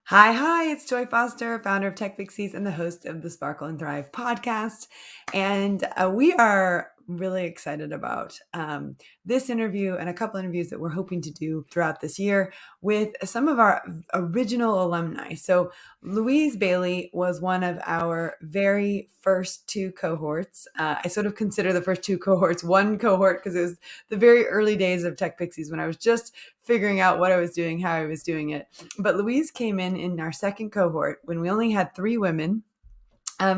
Hi, it's Joy Foster, founder of Tech Pixies and the host of the Sparkle and Thrive podcast. And we are really excited about this interview and a couple interviews that we're hoping to do throughout this year with some of our original alumni. So, Louise Bailey was one of our very first two cohorts. I sort of consider the first two cohorts one cohort because it was the very early days of Tech Pixies when I was just figuring out what I was doing, how I was doing it. But Louise came in our second cohort when we only had 3 women.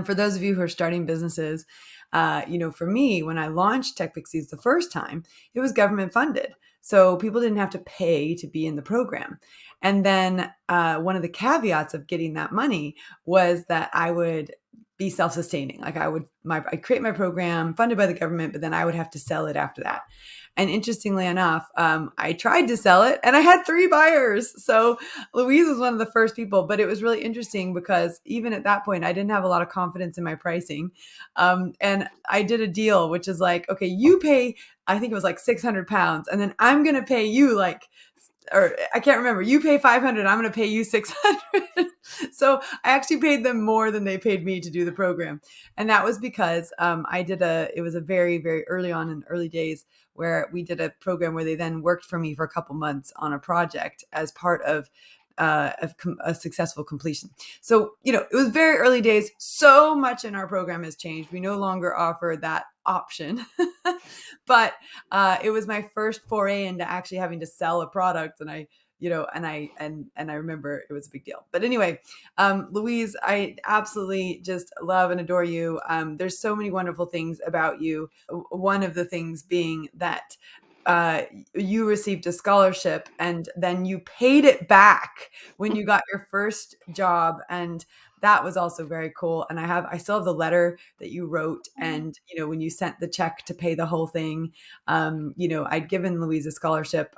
For those of you who are starting businesses, for me, when I launched Tech Pixies the first time, it was government funded. So people didn't have to pay to be in the program. And then one of the caveats of getting that money was that I would be self-sustaining. Like I'd create my program funded by the government, but then I would have to sell it after that. And interestingly enough, I tried to sell it and I had 3 buyers. So Louise was one of the first people, but it was really interesting because even at that point, I didn't have a lot of confidence in my pricing. And I did a deal, which is like, okay, you pay, I think it was like 600 pounds, and then I'm going to pay you or I can't remember, you pay 500, I'm going to pay you 600. So I actually paid them more than they paid me to do the program. And that was because it was a very, very early on in early days where we did a program where they then worked for me for a couple months on a project as part of a successful completion. So, it was very early days. So much in our program has changed. We no longer offer that option, but it was my first foray into actually having to sell a product. And I remember it was a big deal. But anyway, Louise, I absolutely just love and adore you. There's so many wonderful things about you. One of the things being that you received a scholarship and then you paid it back when you got your first job. And that was also very cool. And I still have the letter that you wrote. And, when you sent the check to pay the whole thing, I'd given Louise a scholarship,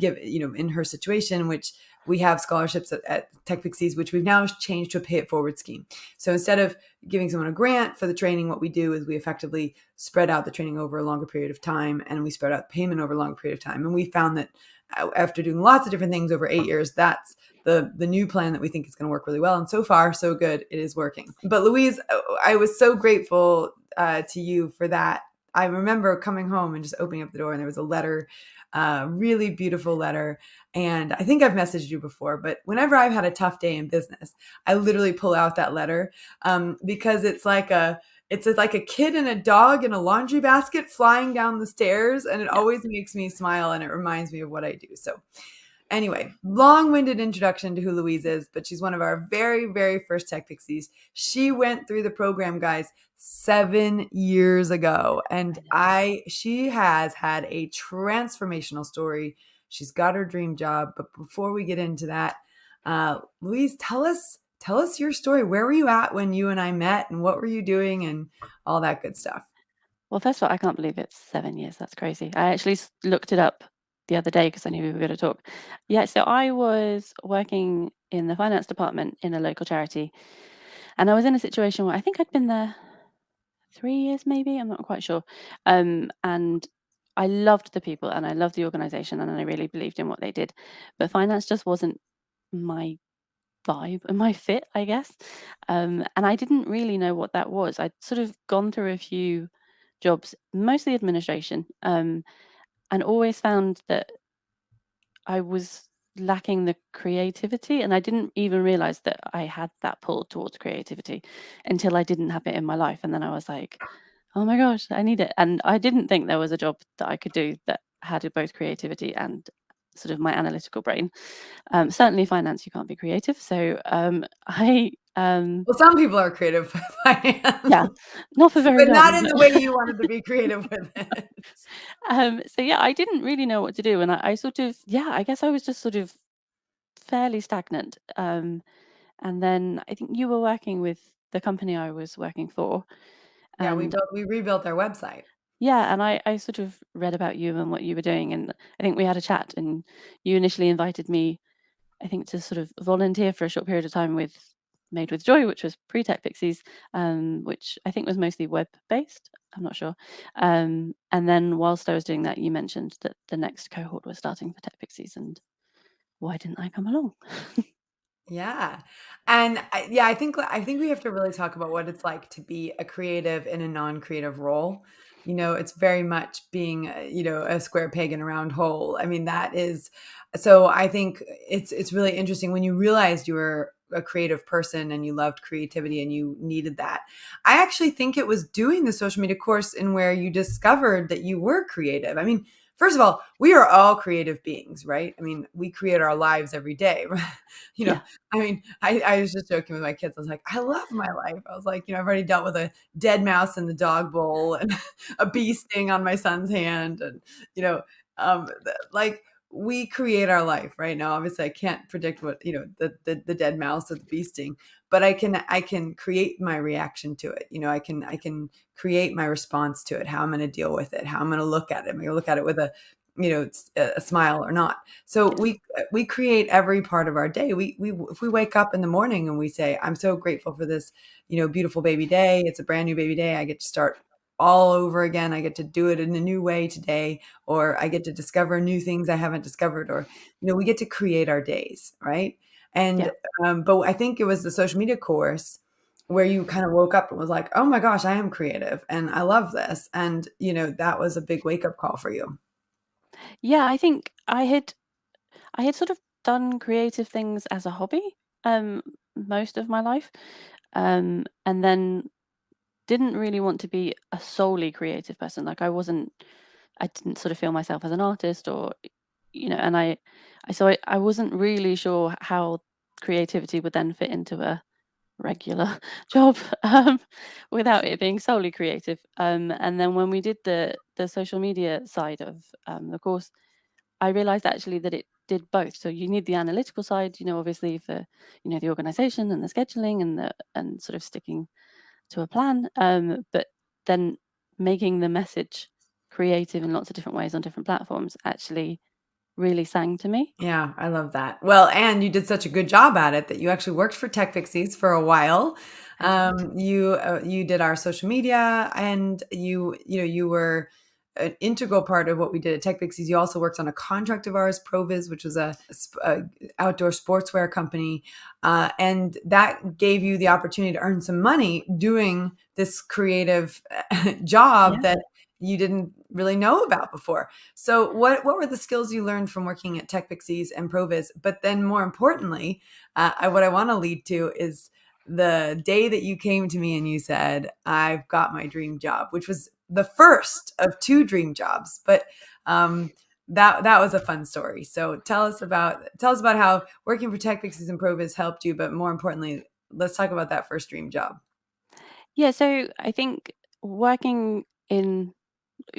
in her situation, which we have scholarships at Tech Pixies, which we've now changed to a pay it forward scheme. So instead of giving someone a grant for the training, what we do is we effectively spread out the training over a longer period of time, and we spread out payment over a longer period of time. And we found that after doing lots of different things over 8 years, that's the new plan that we think is going to work really well. And so far, so good. It is working. But Louise, I was so grateful to you for that. I remember coming home and just opening up the door, and there was a letter, really beautiful letter. And I think I've messaged you before, but whenever I've had a tough day in business, I literally pull out that letter because it's like a kid and a dog in a laundry basket flying down the stairs, and it always makes me smile and it reminds me of what I do. So anyway, long-winded introduction to who Louise is, but she's one of our very, very first Tech Pixies. She went through the program, guys, 7 years ago, and she has had a transformational story. She's got her dream job, but before we get into that, Louise, tell us your story. Where were you at when you and I met, and what were you doing, and all that good stuff? Well, first of all, I can't believe it's 7 years. That's crazy. I actually looked it up the other day because I knew we were going to talk. Yeah, so I was working in the finance department in a local charity, and I was in a situation where I think I'd been there 3 years, maybe. I'm not quite sure. And I loved the people and I loved the organization and I really believed in what they did. But finance just wasn't my vibe and my fit, I guess. And I didn't really know what that was. I'd sort of gone through a few jobs, mostly administration, and always found that I was lacking the creativity. And I didn't even realize that I had that pull towards creativity until I didn't have it in my life. And then I was like, oh my gosh, I need it. And I didn't think there was a job that I could do that had both creativity and sort of my analytical brain. Certainly finance, you can't be creative. So I Well, some people are creative with finance, yeah, not for very but long. not in the way you wanted to be creative with it. So yeah, I didn't really know what to do, and I sort of I guess I was just sort of fairly stagnant. And then I think you were working with the company I was working for, Yeah, and we rebuilt their website. yeah, and I sort of read about you and what you were doing, and I think we had a chat, and you initially invited me, I think, to sort of volunteer for a short period of time with Made with Joy, which was pre-Tech Pixies, which I think was mostly web-based. I'm not sure. And then whilst I was doing that, you mentioned that the next cohort was starting for Tech Pixies, and why didn't I come along? Yeah. And I think we have to really talk about what it's like to be a creative in a non-creative role. It's very much being, a square peg in a round hole. I mean, that is so I think it's really interesting when you realized you were a creative person and you loved creativity and you needed that. I actually think it was doing the social media course in where you discovered that you were creative. I mean, first of all, we are all creative beings, right? I mean, we create our lives every day. you know, Yeah. I mean, I was just joking with my kids. I was like, "I love my life." I was like, I've already dealt with a dead mouse in the dog bowl and a bee sting on my son's hand, and you know, like we create our life right now. Obviously, I can't predict what the dead mouse or the bee sting, but I can create my reaction to it. I can create my response to it. How I'm going to deal with it. How I'm going to look at it. I'm going to look at it with a smile or not. So Yes. we create every part of our day. We if we wake up in the morning and we say, "I'm so grateful for this, beautiful baby day. It's a brand new baby day. I get to start all over again. I get to do it in a new way today, or I get to discover new things I haven't discovered, or we get to create our days, right?" Yeah. And but I think it was the social media course where you kind of woke up and was like, "Oh my gosh, I am creative and I love this." And that was a big wake up call for you. Yeah, I think I had sort of done creative things as a hobby, um, most of my life, and then didn't really want to be a solely creative person. Like I didn't sort of feel myself as an artist, or and I wasn't really sure how creativity would then fit into a regular job, without it being solely creative. And then when we did the social media side of the course, I realized actually that it did both. So you need the analytical side, obviously for the organization and the scheduling and the and sort of sticking to a plan. But then making the message creative in lots of different ways on different platforms actually really sang to me. Yeah, I love that. Well, and you did such a good job at it that you actually worked for Tech Pixies for a while. I did. You did our social media, and you were an integral part of what we did at Tech Pixies. You also worked on a contract of ours, Proviz, which was a outdoor sportswear company, and that gave you the opportunity to earn some money doing this creative job Yeah. that you didn't really know about before. So what were the skills you learned from working at Tech Pixies and Provis? But then more importantly, what I want to lead to is the day that you came to me and you said, "I've got my dream job," which was the first of two dream jobs. But um, that was a fun story. So tell us about how working for Tech Pixies and Provis helped you. But more importantly, let's talk about that first dream job. Yeah. So I think working in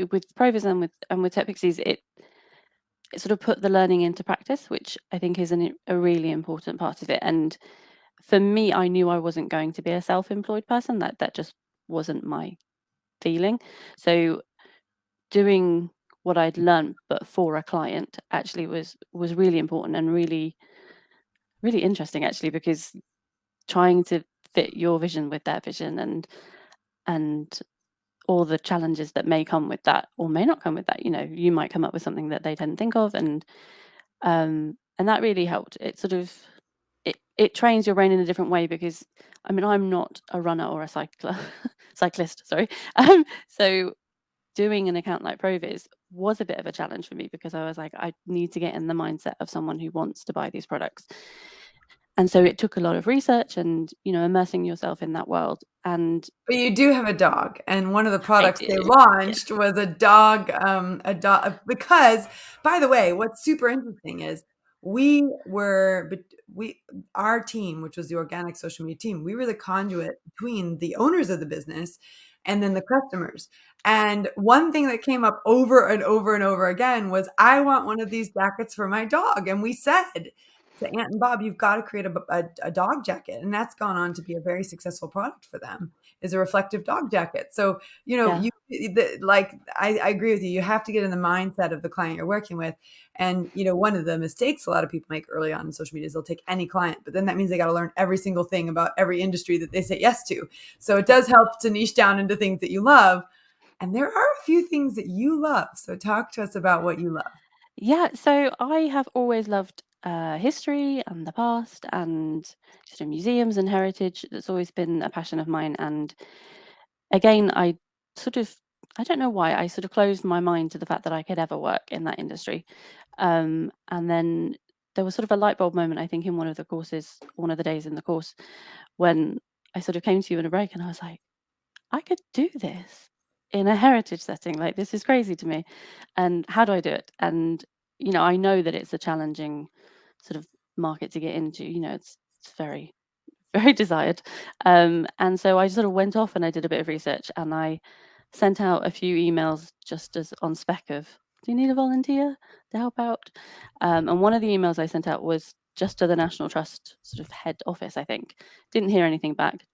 with Provis and with Tech Pixies, it sort of put the learning into practice, which I think is a really important part of it. And for me, I knew I wasn't going to be a self-employed person. That just wasn't my feeling. So doing what I'd learned, but for a client, actually was really important and really really interesting, actually, because trying to fit your vision with their vision and all the challenges that may come with that or may not come with that. You might come up with something that they didn't think of, and that really helped. It sort of it trains your brain in a different way because I mean I'm not a runner or a cyclist, sorry. So doing an account like Provis was a bit of a challenge for me because I was like, I need to get in the mindset of someone who wants to buy these products. And so it took a lot of research and, immersing yourself in that world. And But you do have a dog, and one of the I products they did. Yeah. launched was because, by the way, what's super interesting is we were bet we our team, which was the organic social media team, we were the conduit between the owners of the business and then the customers, and one thing that came up over and over and over again was, "I want one of these jackets for my dog," and we said to Aunt and Bob, "You've gotta create a dog jacket," and that's gone on to be a very successful product for them is a reflective dog jacket. So, Yeah. I agree with you. You have to get in the mindset of the client you're working with. And, one of the mistakes a lot of people make early on in social media is they'll take any client, but then that means they got to learn every single thing about every industry that they say yes to. So it Yeah. does help to niche down into things that you love. And there are a few things that you love. So talk to us about what you love. Yeah. So I have always loved history and the past and sort of museums and heritage. That's always been a passion of mine. And again, I don't know why, I sort of closed my mind to the fact that I could ever work in that industry. And then there was sort of a light bulb moment, I think, in one of the days in the course, when I sort of came to you in a break and I was like, I could do this in a heritage setting. Like, this is crazy to me. And how do I do it? And, I know that it's a challenging sort of market to get into. It's very, very desired. And so I sort of went off and I did a bit of research and I sent out a few emails just as on spec of, do you need a volunteer to help out? And one of the emails I sent out was just to the National Trust sort of head office, I think. Didn't hear anything back.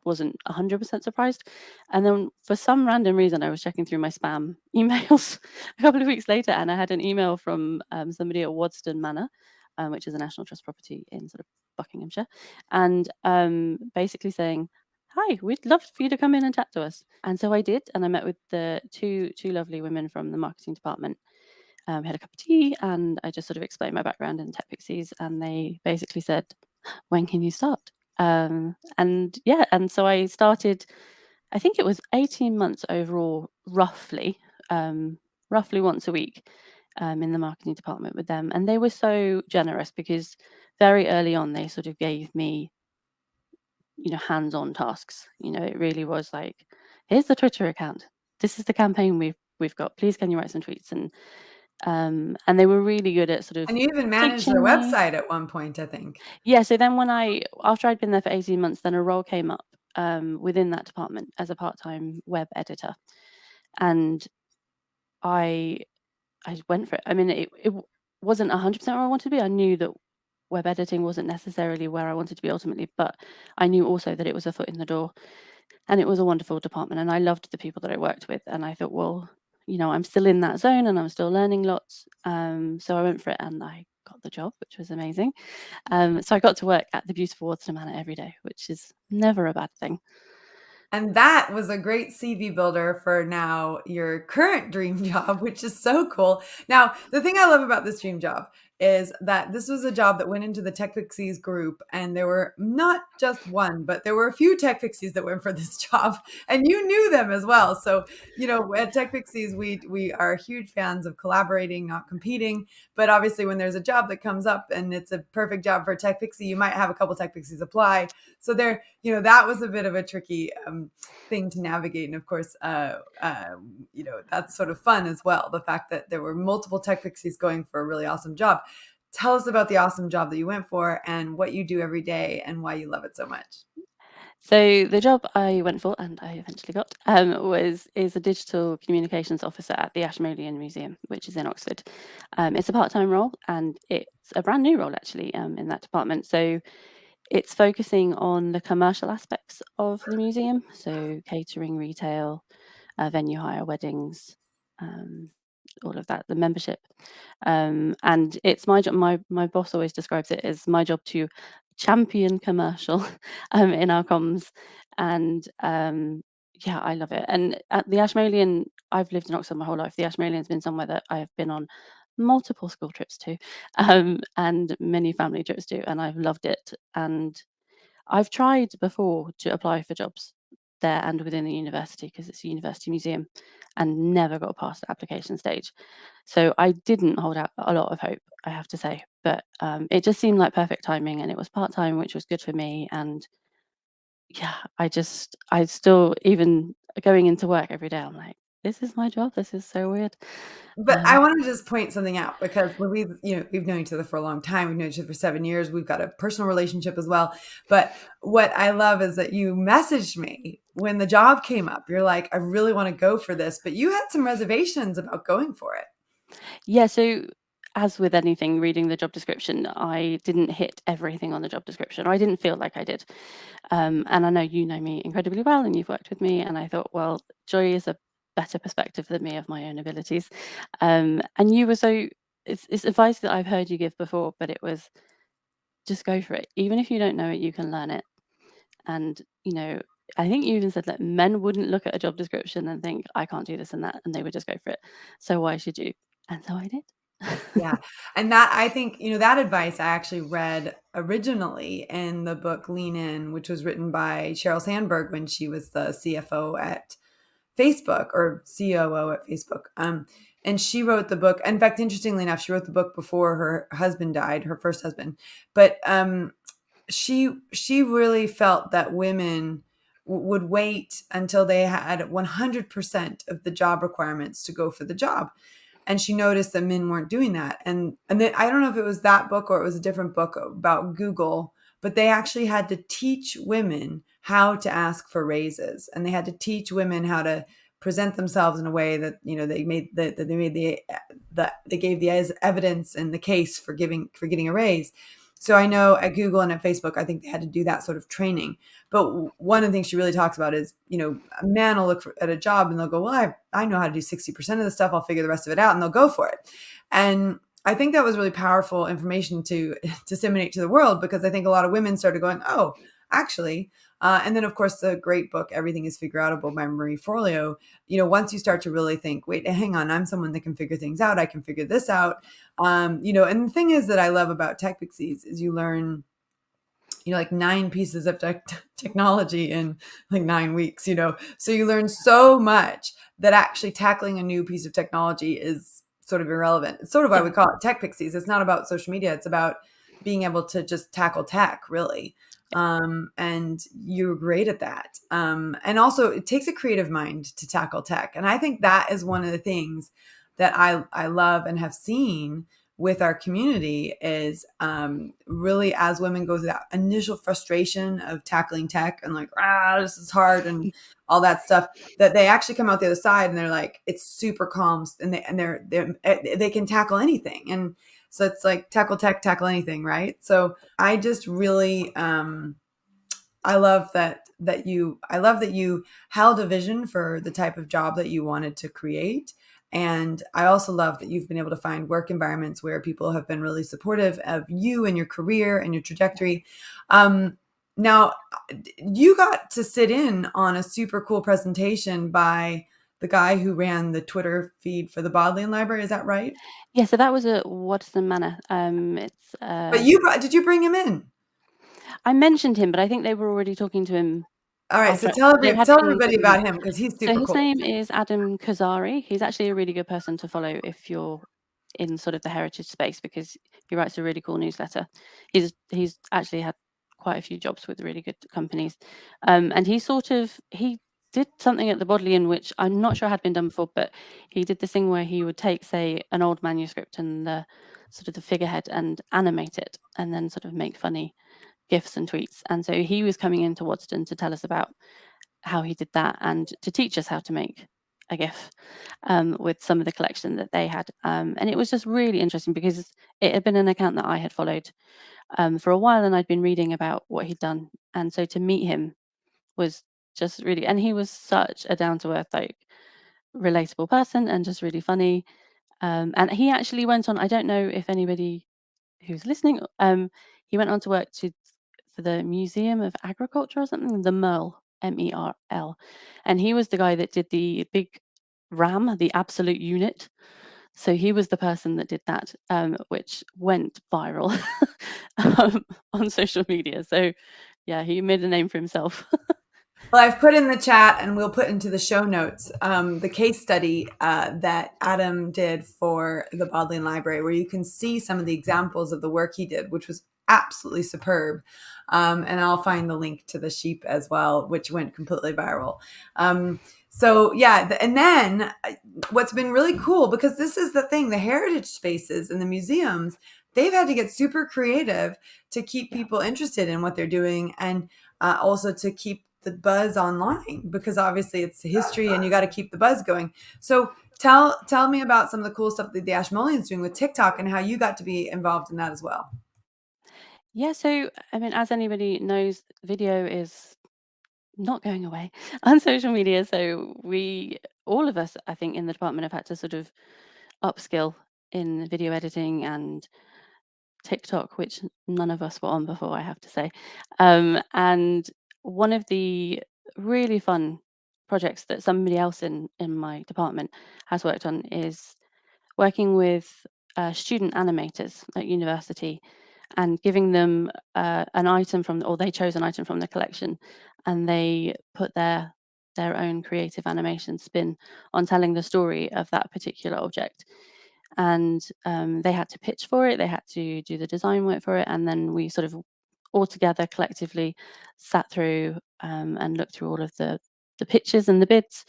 Wasn't 100% surprised. And then for some random reason, I was checking through my spam emails a couple of weeks later, and I had an email from somebody at Wadston Manor, which is a National Trust property in sort of Buckinghamshire, and basically saying, "Hi, we'd love for you to come in and chat to us." And so I did, and I met with the two lovely women from the marketing department. We had a cup of tea, and I just sort of explained my background in Tech Pixies, and they basically said, "When can you start?" And yeah, and so I started. I think it was 18 months overall, roughly once a week, in the marketing department with them, and they were so generous because very early on they sort of gave me hands-on tasks. It really was like, here's the Twitter account, this is the campaign we've got, please can you write some tweets, and they were really good at sort of And you even managed their teaching me. website at one point, I think. Yeah, so then after I'd been there for 18 months, then a role came up within that department as a part-time web editor, and I I went for it. I mean, it wasn't 100% where I wanted to be. I knew that web editing wasn't necessarily where I wanted to be ultimately, but I knew also that it was a foot in the door, and it was a wonderful department, and I loved the people that I worked with, and I thought, well, I'm still in that zone and I'm still learning lots. So I went for it and I got the job, which was amazing. So I got to work at the beautiful Waterton Manor every day, which is never a bad thing. And that was a great CV builder for now your current dream job, which is so cool. Now, the thing I love about this dream job is that this was a job that went into the Tech Pixies group, and there were not just one, but there were a few Tech Pixies that went for this job, and you knew them as well. So, at Tech Pixies, we are huge fans of collaborating, not competing. But obviously, when there's a job that comes up and it's a perfect job for a Tech Pixie, you might have a couple Tech Pixies apply. So that was a bit of a tricky thing to navigate. And of course, that's sort of fun as well. The fact that there were multiple Tech Pixies going for a really awesome job. Tell us about the awesome job that you went for and what you do every day and why you love it so much. So the job I went for, and I eventually got, is a digital communications officer at the Ashmolean Museum, which is in Oxford. It's a part-time role, and it's a brand new role actually in that department. So it's focusing on the commercial aspects of the museum, so catering, retail, venue hire, weddings, um, all of that, the membership. And it's my job. My boss always describes it as my job to champion commercial in our comms, and yeah, I love it. And at the Ashmolean, I've lived in Oxford my whole life. The Ashmolean's been somewhere that I have been on multiple school trips to, and many family trips to, and I've loved it. And I've tried before to apply for jobs there and within the university because it's a university museum, and never got past the application stage. So I didn't hold out a lot of hope, I have to say. But it just seemed like perfect timing, and it was part time, which was good for me. And yeah, I still, even going into work every day, I'm like, this is my job. This is so weird. But I want to just point something out because we've known each other for a long time. We've known each other for 7 years. We've got a personal relationship as well. But what I love is that you messaged me when the job came up. You're like, I really want to go for this, but you had some reservations about going for it. Yeah, so as with anything, reading the job description, I didn't hit everything on the job description, or I didn't feel like I did. And I know you know me incredibly well, and you've worked with me, and I thought, well, Joy is a better perspective than me of my own abilities. And you were so, it's advice that I've heard you give before, but it was, just go for it. Even if you don't know it, you can learn it. And, I think you even said that men wouldn't look at a job description and think, I can't do this and that, and they would just go for it. So why should you? And so I did. Yeah. And that, I think, that advice I actually read originally in the book Lean In, which was written by Sheryl Sandberg when she was the CFO at Facebook, or COO at Facebook. And she wrote the book. In fact, interestingly enough, she wrote the book before her husband died, her first husband. But she really felt that women would wait until they had 100% of the job requirements to go for the job. And she noticed that men weren't doing that. And then, I don't know if it was that book or it was a different book about Google, but they actually had to teach women how to ask for raises, and they had to teach women how to present themselves in a way that, they made they gave the evidence and the case for getting a raise. So I know at Google and at Facebook, I think they had to do that sort of training. But one of the things she really talks about is, a man will look at a job and they'll go, well, I know how to do 60% of the stuff. I'll figure the rest of it out, and they'll go for it. And I think that was really powerful information to disseminate to the world, because I think a lot of women started going, oh, actually. And then, of course, the great book, Everything is Figure Outable by Marie Forleo. Once you start to really think, wait, hang on, I'm someone that can figure things out. I can figure this out. And the thing is that I love about Tech Pixies is you learn, like 9 pieces of technology in like 9 weeks, so you learn so much that actually tackling a new piece of technology is sort of irrelevant. It's sort of why Yeah. we call it Tech Pixies. It's not about social media. It's about being able to just tackle tech, really. And you're great at that. And also it takes a creative mind to tackle tech. And I think that is one of the things that I love and have seen with our community is really, as women go through that initial frustration of tackling tech and like, this is hard and all that stuff, that they actually come out the other side and they're like, it's super calm, and they can tackle anything. And so it's like tackle tech, tackle anything, right? So I just really I love that you held a vision for the type of job that you wanted to create. And I also love that you've been able to find work environments where people have been really supportive of you and your career and your trajectory. Now, you got to sit in on a super cool presentation by the guy who ran the Twitter feed for the Bodleian Library. Is that right? Yeah, so that was at Waddesdon Manor. It's But did you bring him in? I mentioned him, but I think they were already talking to him All right, so after. tell They had been everybody talking to him. about him, because he's So super his cool. name is Adam Kazari. He's actually a really good person to follow if you're in sort of the heritage space, because he writes a really cool newsletter. He's actually had quite a few jobs with really good companies, and he did something at the Bodleian which I'm not sure had been done before, but he did this thing where he would take, say, an old manuscript and the sort of the figurehead and animate it, and then sort of make funny GIFs and tweets. And so he was coming into Waddesdon to tell us about how he did that and to teach us how to make a GIF with some of the collection that they had. And it was just really interesting because it had been an account that I had followed for a while, and I'd been reading about what he'd done. And so to meet him was just really, and he was such a down to earth, like relatable person and just really funny. And he actually went on, I don't know if anybody who's listening, he went on to work for the Museum of Agriculture or something, the Merle, MERL. And he was the guy that did the big ram, the absolute unit. So he was the person that did that, which went viral on social media. So yeah, he made a name for himself. Well, I've put in the chat, and we'll put into the show notes the case study that Adam did for the Bodleian Library, where you can see some of the examples of the work he did, which was absolutely superb. And I'll find the link to the sheep as well, which went completely viral. So yeah, and then what's been really cool, because this is the thing, the heritage spaces and the museums, they've had to get super creative to keep Yeah. people interested in what they're doing, and also to keep the buzz online, because obviously it's history and you got to keep the buzz going. So tell me about some of the cool stuff that the Ashmolean's doing with TikTok and how you got to be involved in that as well. Yeah, so I mean, as anybody knows, video is not going away on social media. So all of us, I think, in the department have had to sort of upskill in video editing and TikTok, which none of us were on before, I have to say. And one of the really fun projects that somebody else in my department has worked on is working with student animators at university and giving them an item or they chose an item from the collection, and they put their own creative animation spin on telling the story of that particular object. And they had to pitch for it, they had to do the design work for it, and then we sort of all together collectively sat through and looked through all of the pitches and the bids,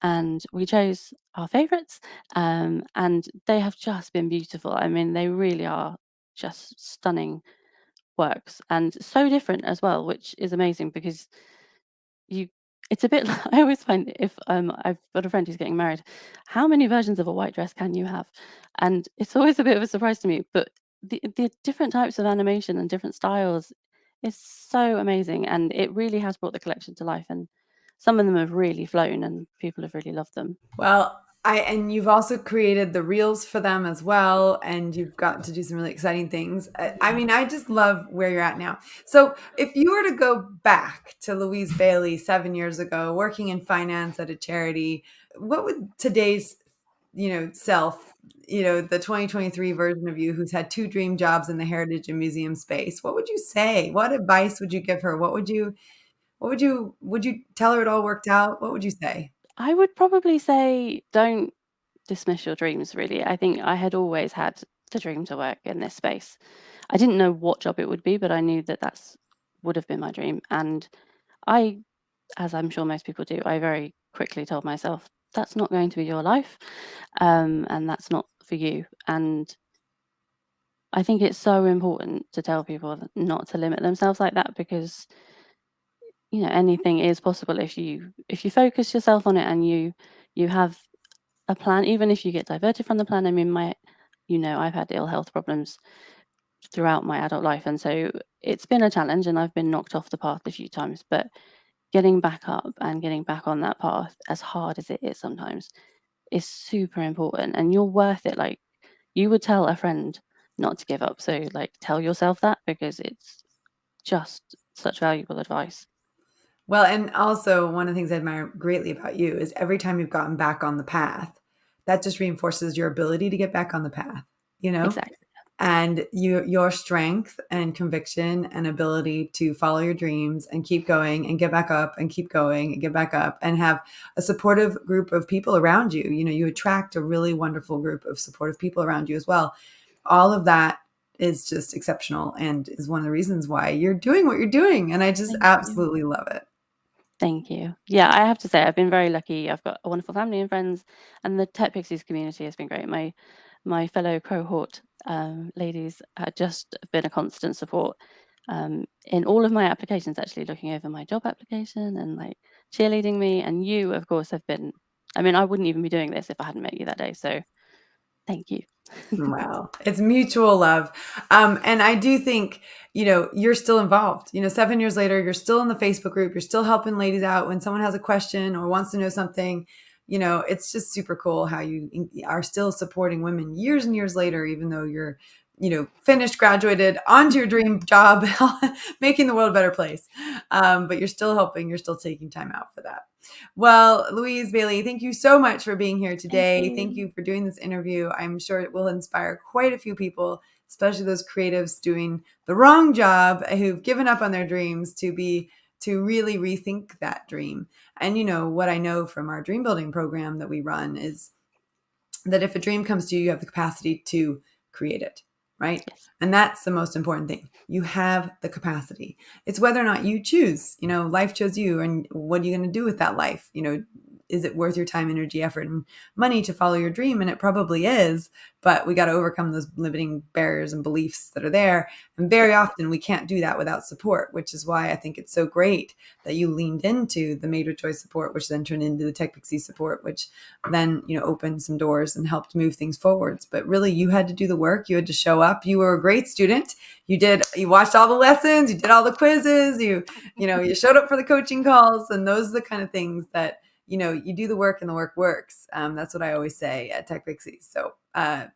and we chose our favorites. And they have just been beautiful. I mean, they really are just stunning works, and so different as well, which is amazing because you it's a bit I always find, if I've got a friend who's getting married, how many versions of a white dress can you have? And it's always a bit of a surprise to me, but the different types of animation and different styles is so amazing, and it really has brought the collection to life, and some of them have really flown and people have really loved them. Well, and you've also created the reels for them as well, and you've gotten to do some really exciting things. I mean, I just love where you're at now. So, if you were to go back to Louise Bailey 7 years ago, working in finance at a charity, what would today's, self, the 2023 version of you who's had two dream jobs in the heritage and museum space, what would you say? What advice would you give her? Would you tell her it all worked out? What would you say? I would probably say don't dismiss your dreams, really. I think I had always had the dream to work in this space. I didn't know what job it would be, but I knew that would have been my dream. And I, as I'm sure most people do, I very quickly told myself that's not going to be your life, and that's not for you. And I think it's so important to tell people not to limit themselves like that, because anything is possible if you focus yourself on it, and you have a plan, even if you get diverted from the plan. I mean, I've had ill health problems throughout my adult life, and so it's been a challenge, and I've been knocked off the path a few times. But getting back up and getting back on that path, as hard as it is sometimes, is super important, and you're worth it. Like, you would tell a friend not to give up, so like tell yourself that, because it's just such valuable advice. Well, and also one of the things I admire greatly about you is every time you've gotten back on the path, that just reinforces your ability to get back on the path, you know? Exactly. And your strength and conviction and ability to follow your dreams and keep going and get back up and keep going and get back up and have a supportive group of people around you. You attract a really wonderful group of supportive people around you as well. All of that is just exceptional and is one of the reasons why you're doing what you're doing. And I just Thank you. absolutely love it. Thank you. Yeah, I have to say I've been very lucky. I've got a wonderful family and friends, and the Tech Pixies community has been great. My fellow cohort ladies have just been a constant support in all of my applications, actually looking over my job application and like cheerleading me. And you, of course, have been. I mean, I wouldn't even be doing this if I hadn't met you that day. So thank you. Wow. It's mutual love. And I do think, you're still involved. 7 years later, you're still in the Facebook group. You're still helping ladies out when someone has a question or wants to know something. It's just super cool how you are still supporting women years and years later, even though you're, finished, graduated, onto your dream job, making the world a better place. But you're still helping, you're still taking time out for that. Well, Louise Bailey, thank you so much for being here Thank today. Thank you. you for doing this interview. I'm sure it will inspire quite a few people, especially those creatives doing the wrong job who've given up on their dreams to really rethink that dream. And what I know from our dream building program that we run is that if a dream comes to you, you have the capacity to create it, right? Yes. And that's the most important thing. You have the capacity. It's whether or not you choose. Life chose you, and what are you going to do with that life? Is it worth your time, energy, effort, and money to follow your dream? And it probably is, but we got to overcome those limiting barriers and beliefs that are there. And very often we can't do that without support, which is why I think it's so great that you leaned into the Made with Choice support, which then turned into the Tech Pixie support, which then opened some doors and helped move things forwards. But really, you had to do the work. You had to show up. You were a great student. You watched all the lessons, you did all the quizzes, you showed up for the coaching calls, and those are the kind of things that you do the work and the work works. That's what I always say at Tech Pixies. So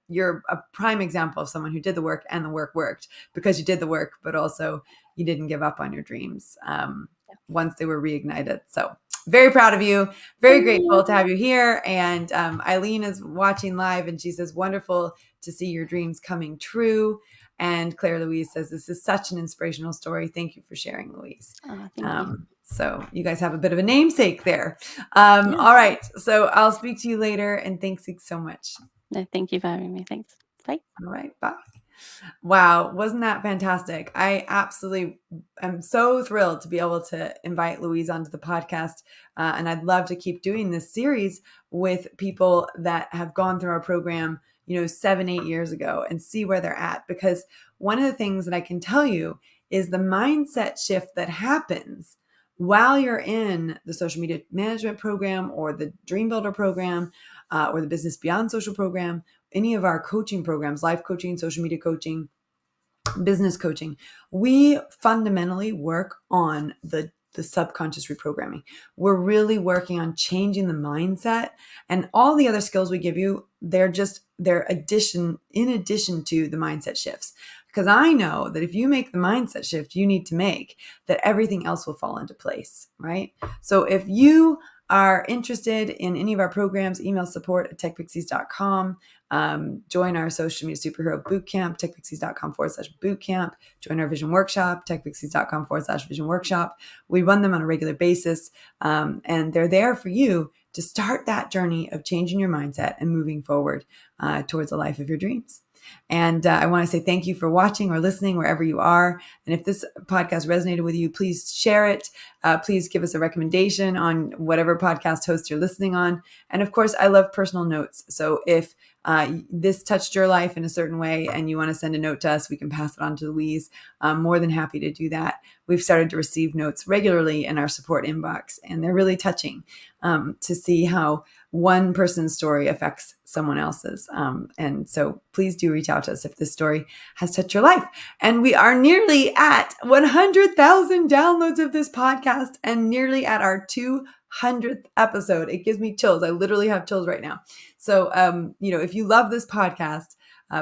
you're a prime example of someone who did the work and the work worked, because you did the work, but also you didn't give up on your dreams once they were reignited. So very proud of you. Very Thank grateful you. to have you here. And Eileen is watching live and she says, wonderful to see your dreams coming true. And Claire Louise says, this is such an inspirational story. Thank you for sharing, Louise. Oh, thank you. So you guys have a bit of a namesake there. Yeah. All right. So I'll speak to you later. And thanks so much. No, thank you for having me. Thanks. Bye. All right. Bye. Wow, wasn't that fantastic? I absolutely am so thrilled to be able to invite Louise onto the podcast. And I'd love to keep doing this series with people that have gone through our program, 7, 8 years ago and see where they're at. Because one of the things that I can tell you is the mindset shift that happens while you're in the social media management program or the Dream Builder program or the Business Beyond Social program, any of our coaching programs, life coaching, social media coaching, business coaching, we fundamentally work on the subconscious reprogramming. We're really working on changing the mindset, and all the other skills we give you, they're in addition to the mindset shifts. Because I know that if you make the mindset shift you need to make, that everything else will fall into place, right? So if you are interested in any of our programs, email support@techpixies.com. Join our social media superhero bootcamp, techpixies.com/bootcamp. Join our vision workshop, techpixies.com/vision workshop. We run them on a regular basis, and they're there for you to start that journey of changing your mindset and moving forward towards a life of your dreams. And I want to say thank you for watching or listening wherever you are. And if this podcast resonated with you, please share it. Please give us a recommendation on whatever podcast host you're listening on. And of course, I love personal notes. So if this touched your life in a certain way and you want to send a note to us, we can pass it on to Louise. I'm more than happy to do that. We've started to receive notes regularly in our support inbox, and they're really touching to see how one person's story affects someone else's. And so please do reach out to us if this story has touched your life. And we are nearly at 100,000 downloads of this podcast and nearly at our 200th episode. It gives me chills. I literally have chills right now. So, if you love this podcast,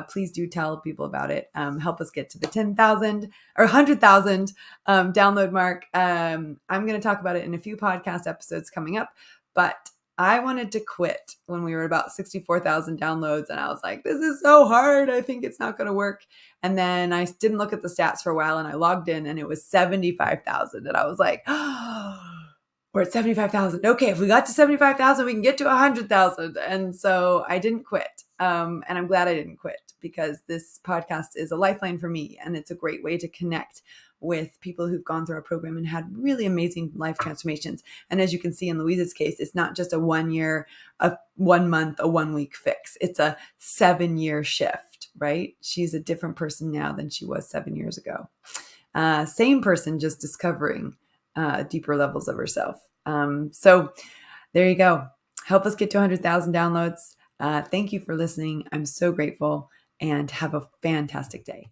please do tell people about it. Help us get to the 10,000 or 100,000 download mark. I'm going to talk about it in a few podcast episodes coming up, but I wanted to quit when we were about 64,000 downloads. And I was like, this is so hard. I think it's not going to work. And then I didn't look at the stats for a while and I logged in and it was 75,000. And I was like, oh, we're at 75,000. Okay, if we got to 75,000, we can get to 100,000. And so I didn't quit. And I'm glad I didn't quit because this podcast is a lifeline for me. And it's a great way to connect with people who've gone through our program and had really amazing life transformations. And as you can see in Louise's case, it's not just a 1 year, a 1 month, a 1 week fix. It's a 7-year shift, right? She's a different person now than she was 7 years ago. Same person, just discovering deeper levels of herself. So there you go. Help us get to 100,000 downloads. Thank you for listening. I'm so grateful and have a fantastic day.